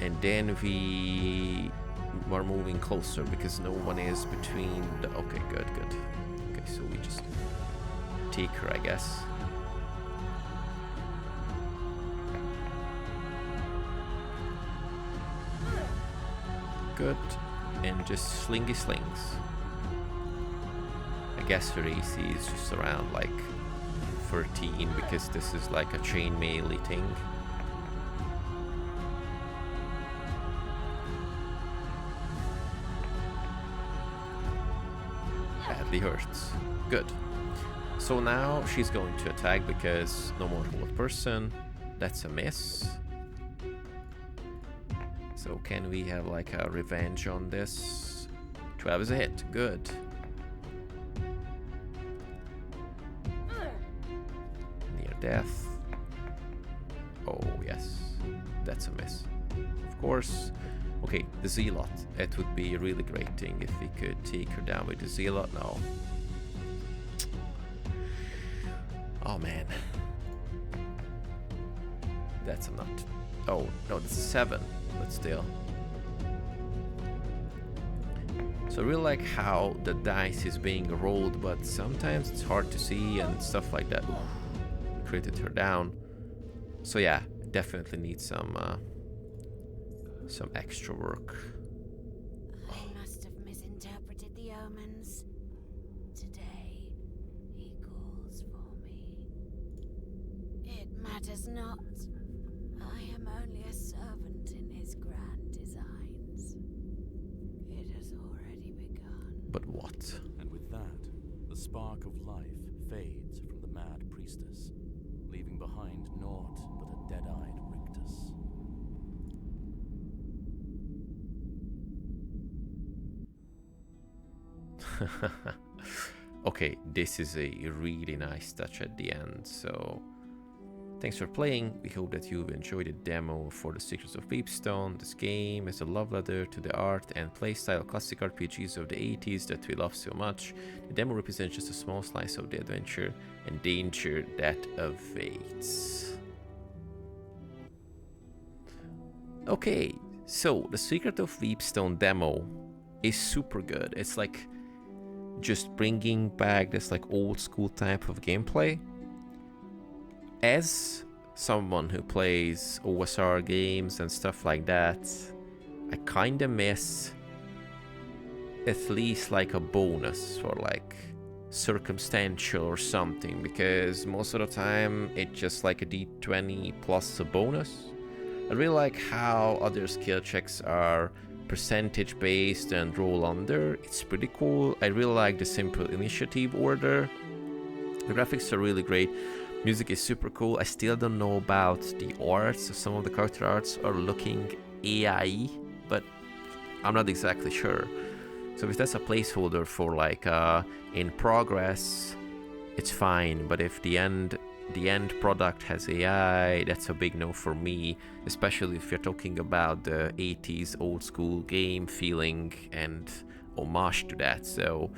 Speaker 1: And then we are moving closer because no one is between the... Okay, good. Okay, so we just take her, I guess. Good. And just slingy slings. I guess her AC is just around like 13 because this is like a chain melee thing. Badly hurts. Good. So now she's going to attack because no more hold person. That's a miss. So can we have like a revenge on this? 12 is a hit. Good. Near death. Oh yes. That's a miss. Of course. Okay, the Zealot. It would be a really great thing if we could take her down with the Zealot. No. Oh man. That's a nut. Oh, no, that's a 7. But still. So I really like how the dice is being rolled, but sometimes it's hard to see and stuff like that. Ooh, critted her down. So yeah, definitely need some extra work.
Speaker 4: I must have misinterpreted the omens. Today, he calls for me. It matters not. I am only a servant in his grand designs. It has already begun.
Speaker 1: But what?
Speaker 2: And with that, the spark of life fades from the mad priestess, leaving behind naught but a dead-eyed rictus.
Speaker 1: Okay, this is a really nice touch at the end, so thanks for playing. We hope that you've enjoyed the demo for the Secret of Weepstone. This game is a love letter to the art and playstyle classic RPGs of the 80s that we love so much. The demo represents just a small slice of the adventure and danger that awaits. Okay, so the Secret of Weepstone demo is super good. It's like just bringing back this like old school type of gameplay. As someone who plays OSR games and stuff like that, I kinda miss at least like a bonus or like circumstantial or something, because most of the time it's just like a D20 plus a bonus. I really like how other skill checks are percentage based and roll under. It's pretty cool. I really like the simple initiative order. The graphics are really great. Music is super cool. I still don't know about the arts. Some of the character arts are looking AI, but I'm not exactly sure. So if that's a placeholder for like in progress, it's fine. But if the end product has AI, that's a big no for me, especially if you're talking about the 80s old school game feeling and homage to that. So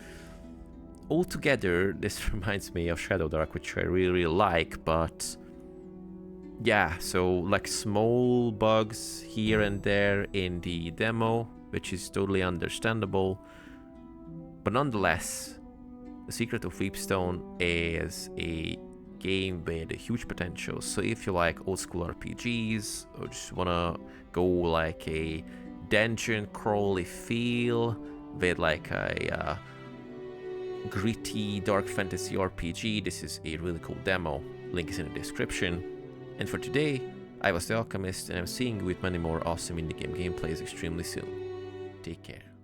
Speaker 1: altogether, this reminds me of Shadow Dark, which I really like, but yeah, so like small bugs here and there in the demo, which is totally understandable, but nonetheless, The Secret of Weepstone is a game with a huge potential. So if you like old school RPGs or just wanna go like a dungeon crawly feel with like a gritty dark fantasy RPG, this is a really cool demo. Link is in the description. And for today, I was the Alchemist, and I'm seeing you with many more awesome indie game gameplays extremely soon. Take care.